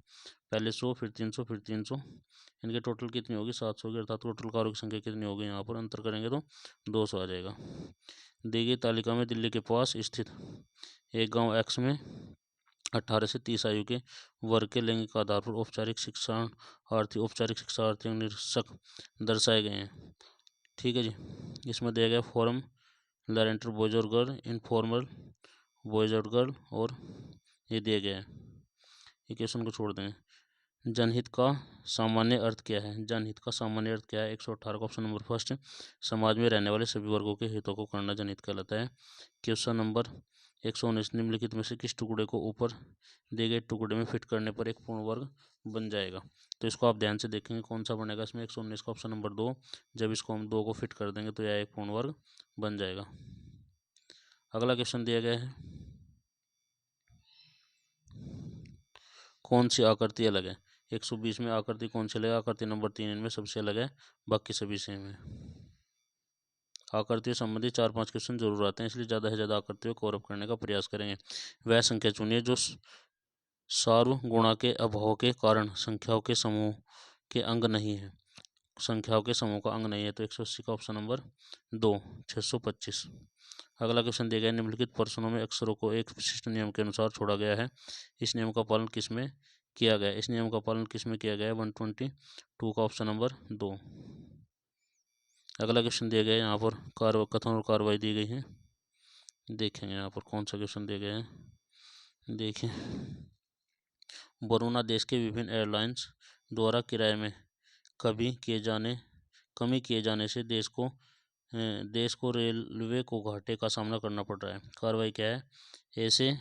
पहले 100, फिर 300, फिर 300, इनके टोटल कितनी होगी? 700 की। अर्थात टोटल कारों की संख्या कितनी होगी? यहाँ पर अंतर करेंगे तो 200 आ जाएगा। दी गई तालिका में दिल्ली के पास स्थित एक गांव एक्स में 18 से 30 आयु के वर्ग के लैंगिक आधार पर औपचारिक शिक्षार्थी निरक्षक दर्शाए गए हैं। ठीक है जी। इसमें दिया गया फॉर्म लेरेंटर बॉयज और गर्ल, इनफॉर्मल बॉयज और गर्ल, और ये दिया गया है। ये क्वेश्चन को छोड़ दें। जनहित का सामान्य अर्थ क्या है? जनहित का सामान्य अर्थ क्या है? 118 का ऑप्शन नंबर फर्स्ट, समाज में रहने वाले सभी वर्गों के हितों को करना जनहित कहलाता है। क्वेश्चन नंबर 119, निम्नलिखित में से किस टुकड़े को ऊपर दिए गए टुकड़े में फिट करने पर एक पूर्ण वर्ग बन जाएगा? तो इसको आप ध्यान से देखेंगे कौन सा बनेगा इसमें। 119 का ऑप्शन नंबर 2, जब इसको हम 2 को फिट कर देंगे तो यह एक पूर्ण वर्ग बन जाएगा। अगला क्वेश्चन दिया गया है, कौन सी आकृति अलग है? 120 में आकृति कौन सी अलग है? आकृति नंबर 3 इनमें सबसे अलग है, बाकी सभी सेम है। आकृतियों संबंधी 4-5 क्वेश्चन जरूर आते हैं, इसलिए ज़्यादा से ज़्यादा आकृतियों को कवर करने का प्रयास करेंगे। वह संख्या चुनिए जो सार्वगुणा के अभाव के कारण संख्याओं के समूह के अंग नहीं है। संख्याओं के समूह का अंग नहीं है। तो 180 का ऑप्शन नंबर 2, 625। अगला क्वेश्चन दिया गया, निम्नलिखित प्रश्नों में अक्षरों को एक विशिष्ट नियम के अनुसार छोड़ा गया है, इस नियम का पालन किसमें किया गया? इस नियम का पालन किसमें किया गया है? 122 का ऑप्शन नंबर 2। अगला क्वेश्चन दिया गया है, यहाँ पर कथन और कार्रवाई दी गई है। देखेंगे यहाँ पर कौन सा क्वेश्चन दिया गया है। देखिए, वरुणा देश के विभिन्न एयरलाइंस द्वारा किराए में कमी किए जाने से देश को रेलवे को घाटे का सामना करना पड़ रहा है। कार्रवाई क्या है? ऐसे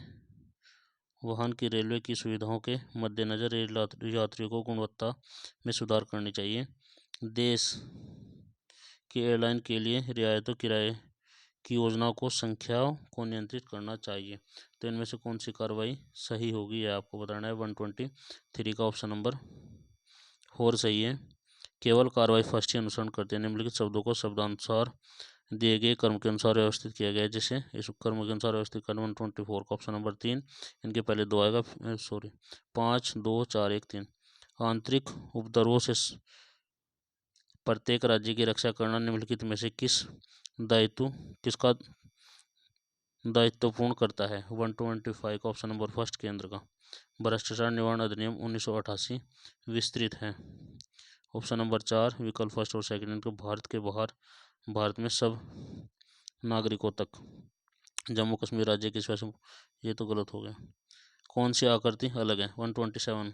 वाहन की रेलवे की सुविधाओं के मद्देनजर रेल यात्रियों को गुणवत्ता में सुधार करनी चाहिए। देश की एयरलाइन के लिए रियायतों किराए की योजनाओं को संख्याओं को नियंत्रित करना चाहिए। तो इनमें से कौन सी कार्रवाई सही होगी यह आपको बताना है। 123 का ऑप्शन नंबर 4 सही है। केवल कार्रवाई फर्स्ट ही अनुसरण करते हैं। निम्नलिखित शब्दों को शब्दानुसार दिए गए कर्म के अनुसार व्यवस्थित किया गया है, जैसे इस कर्म के अनुसार व्यवस्थित करना। 124 का ऑप्शन नंबर 3, इनके पहले 2 आएगा, 5, 2, 4, 1, 3। आंतरिक उपद्रवों से प्रत्येक राज्य की रक्षा करना निम्नलिखित में से किसका दायित्वपूर्ण करता है? 125 का ऑप्शन नंबर फर्स्ट, केंद्र का। भ्रष्टाचार निवारण अधिनियम 1988 विस्तृत है। ऑप्शन नंबर 4 विकल्प फर्स्ट और सेकंड, इनको भारत के बाहर भारत में सब नागरिकों तक, जम्मू कश्मीर राज्य की स्पेशल, ये तो गलत हो गया। कौन सी आकृति अलग है? 127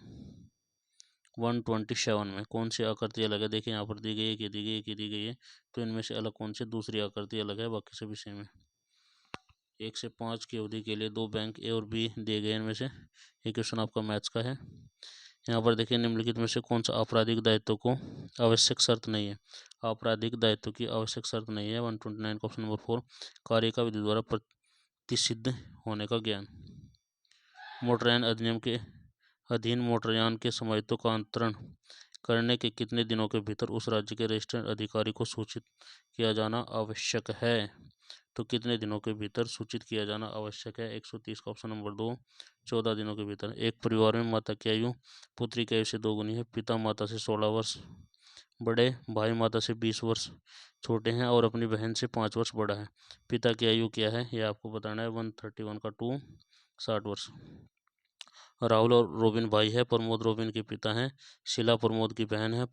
में कौन सी आकृति अलग है? देखिए यहाँ पर दी गई है कि दी गई है कि दी गई है, तो इनमें से अलग कौन सी? दूसरी आकृति अलग है, बाकी सभी सेम है। 1 से 5 की अवधि के लिए 2 बैंक ए और बी दिए गए, इनमें से ये क्वेश्चन आपका मैथ्स का है। यहाँ पर देखिए, निम्नलिखित में से कौन सा आपराधिक दायित्व को आवश्यक शर्त नहीं है? आपराधिक दायित्व की आवश्यक शर्त नहीं है। 129 का ऑप्शन नंबर 4, कार्य का विधि द्वारा प्रतिसिद्ध होने का ज्ञान। मोटरयान अधिनियम के अधीन मोटरयान के समायोजितों का अंतरण करने के कितने दिनों के भीतर उस राज्य के रजिस्ट्रेशन अधिकारी को सूचित किया जाना आवश्यक है? तो कितने दिनों के भीतर सूचित किया जाना आवश्यक है? 130 का ऑप्शन नंबर 2 14 दिनों के भीतर। एक परिवार में माता की आयु पुत्री की आयु से 2 गुनी है। पिता माता से 16 वर्ष बड़े, भाई माता से 20 वर्ष छोटे हैं और अपनी बहन से 5 वर्ष बड़ा है। पिता की आयु क्या है, यह आपको बताना है। 131 का 2 60 वर्ष। राहुल और रोबिन भाई है। प्रमोद रोबिन के पिता हैं। शीला प्रमोद की बहन है।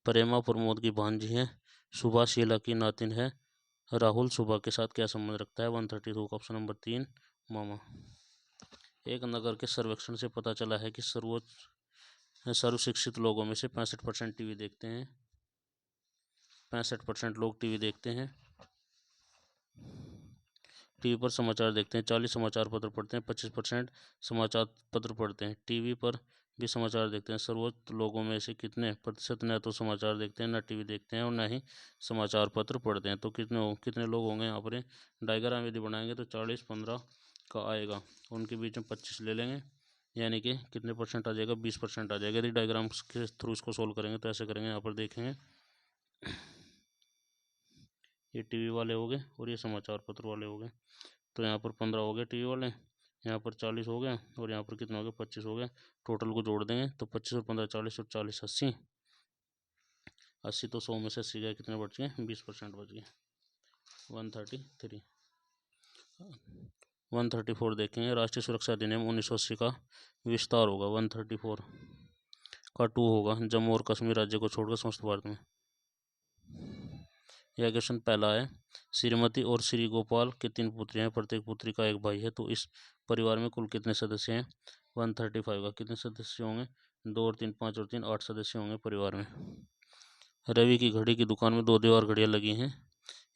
प्रेमा प्रमोद की भांजी है। सुबह शीला की नातिन है। राहुल सुबह के साथ क्या संबंध रखता है? 132 का ऑप्शन नंबर 3 मामा। एक नगर के सर्वेक्षण से पता चला है कि सर्व शिक्षित लोगों में से 65% टीवी देखते हैं। 65% लोग टीवी देखते हैं। टीवी पर समाचार देखते हैं। 40 समाचार पत्र पढ़ते हैं। 25% समाचार पत्र पढ़ते हैं। टीवी पर भी समाचार देखते हैं। सर्वोच्च लोगों में से कितने प्रतिशत न तो समाचार देखते हैं, न टीवी देखते हैं और न ही समाचार पत्र पढ़ते हैं? तो कितने लोग होंगे यहाँ पर? डायग्राम यदि बनाएंगे तो 40-15 का आएगा। उनके बीच में 25 ले लेंगे, यानी कि कितने परसेंट आ जाएगा? 20% आ जाएगा। यदि डायग्राम के थ्रू इसको सोल्व करेंगे तो ऐसे करेंगे। यहाँ पर देखेंगे, ये टीवी वाले हो गए और ये समाचार पत्र वाले हो गए। तो यहाँ पर 15 हो गए टीवी वाले, यहाँ पर 40 हो गया और यहाँ पर कितना हो गया? 25 हो गया। टोटल को जोड़ देंगे तो 25 और 15 40 और 40 80। 80 तो 100 में से 80 गए, कितने बच गए? 20% बच गए। 133 134 देखेंगे। राष्ट्रीय सुरक्षा अधिनियम 1980 का विस्तार होगा। 134 का 2 होगा। जम्मू और कश्मीर राज्य को छोड़कर समस्त भारत में। यह क्वेश्चन पहला है। श्रीमती और श्री गोपाल के 3 पुत्री हैं। प्रत्येक पुत्री का एक भाई है। तो इस परिवार में कुल कितने सदस्य हैं? 135 का कितने सदस्य होंगे? 2 और 3 5 और 3 8 सदस्य होंगे परिवार में। रवि की घड़ी की दुकान में 2 दीवार घड़ियां लगी हैं।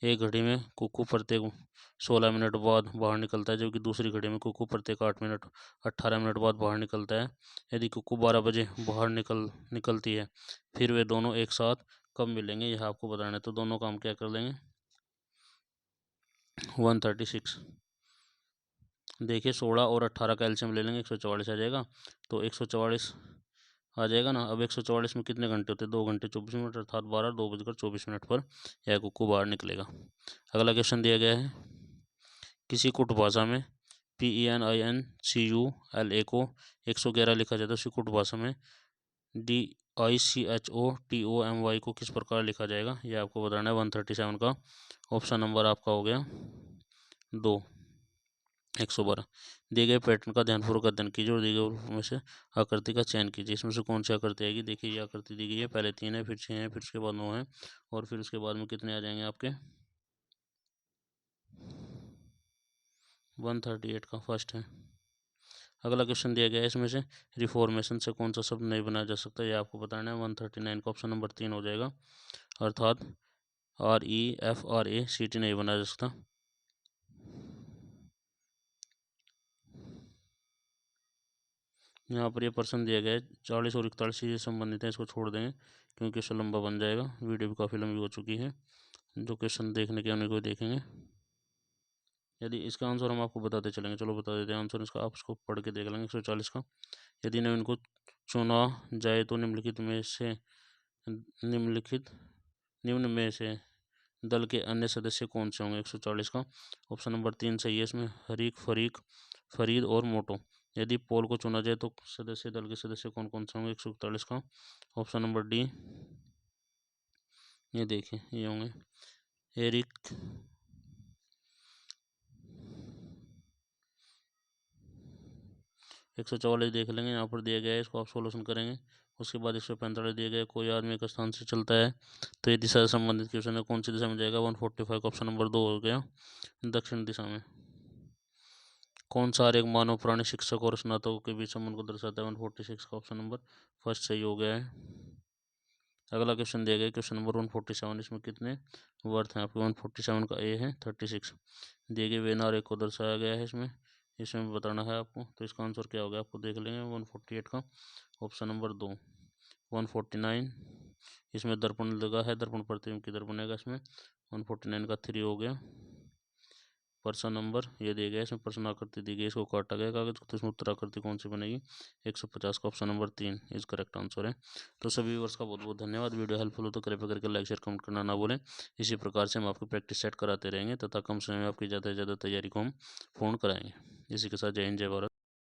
एक घड़ी में कुक्कू प्रत्येक 16 मिनट बाद बाहर निकलता है, जबकि दूसरी घड़ी में कुक्कू प्रत्येक 8 मिनट 18 मिनट बाद बाहर निकलता है। यदि कुक्कू 12 बजे बाहर निकलती है, फिर वे दोनों एक साथ कब मिलेंगे, यह आपको बताना है। तो दोनों काम क्या कर लेंगे? 136 देखिए, 16 और 18 कैल्शियम ले लेंगे, 144 आ जाएगा। तो 144 आ जाएगा ना। अब 144 में कितने घंटे होते हैं? 2 घंटे 24 मिनट, अर्थात 12 2 बजकर 24 मिनट पर यह कुक्कू बाहर निकलेगा। अगला क्वेश्चन दिया गया है। किसी कुट भाषा में PENINCULA को 111 लिखा जाता है, उसी कुट भाषा में DICHOTOMY को किस प्रकार लिखा जाएगा, यह आपको बताना है। 137 का ऑप्शन नंबर आपका हो गया 2 112। दिए गए पैटर्न का ध्यानपूर्वक अध्ययन कीजिए और दिए गए में से आकृति का चयन कीजिए। इसमें से कौन सी आकृति आएगी? देखिए, ये आकृति दी गई है। पहले 3 है, फिर 6 है, फिर उसके बाद 9 है और फिर उसके बाद में कितने आ जाएंगे आपके? 138 का फर्स्ट है। अगला क्वेश्चन दिया गया है। इसमें से रिफॉर्मेशन से कौन सा शब्द नहीं बनाया जा सकता, यह आपको बताना है। 139 का ऑप्शन नंबर 3 हो जाएगा, अर्थात REFRACT नहीं बनाया जा सकता। यहाँ पर ये प्रश्न दिया गया है। 40 और 41 से संबंधित है, इसको छोड़ देंगे क्योंकि क्वेश्चन लंबा बन जाएगा। वीडियो भी काफ़ी लंबी हो चुकी है। जो क्वेश्चन देखने के उन्हीं को देखेंगे। यदि इसका आंसर हम आपको बताते चलेंगे, चलो बता देते हैं आंसर इसका, आप इसको पढ़ के देख लेंगे। 140 का, यदि निम्न को चुना जाए तो निम्न में से दल के अन्य सदस्य कौन से होंगे? 140 का ऑप्शन नंबर 3 सही है। इसमें हरीक, फरीक, फरीद और मोटो। यदि पोल को चुना जाए तो दल के सदस्य कौन कौन से होंगे? 141 का ऑप्शन नंबर डी, ये देखिए ये होंगे एरिक, 144 देख लेंगे, यहाँ पर दिया गया है, इसको आप सोल्यूशन करेंगे। उसके बाद 145 दिया गया है। कोई आदमी एक स्थान से चलता है तो ये दिशा से संबंधित क्वेश्चन है, कौन सी दिशा में जाएगा? 145 का ऑप्शन नंबर 2 हो गया, दक्षिण दिशा में। कौन सा एक मानव प्राणी शिक्षक और स्नातकों के बीच संबंध को दर्शाता है? 146 का ऑप्शन नंबर फर्स्ट सही हो गया है। अगला क्वेश्चन दिया गया क्वेश्चन नंबर 147। इसमें कितने वर्थ हैं आपके? 147 का ए है 36। दिए गए वेनार एक को दर्शाया गया है इसमें बताना है आपको। तो इसका आंसर क्या होगा आपको देख लेंगे। 148 का ऑप्शन नंबर 2। 149 इसमें दर्पण लगा है, दर्पण प्रतिबिंब की दर्पण है इसमें। 149 का 3 हो गया। प्रश्न नंबर ये दिया गया, इसमें प्रश्न आकृति दी गई, इसको काटा गया कागज को, तो इसमें उत्तर आकृति कौन सी बनेगी? 150 का option number 3 is correct answer है। तो सभी व्यूअर्स का बहुत बहुत धन्यवाद। वीडियो हेल्पफुल हो तो कृपया करके लाइक शेयर कमेंट करना ना भूलें। इसी प्रकार से हम आपकी प्रैक्टिस सेट कराते रहेंगे तथा कम समय में आपकी ज़्यादा से ज़्यादा तैयारी को हम पूर्ण कराएंगे। इसी के साथ जय हिंद जय भारत।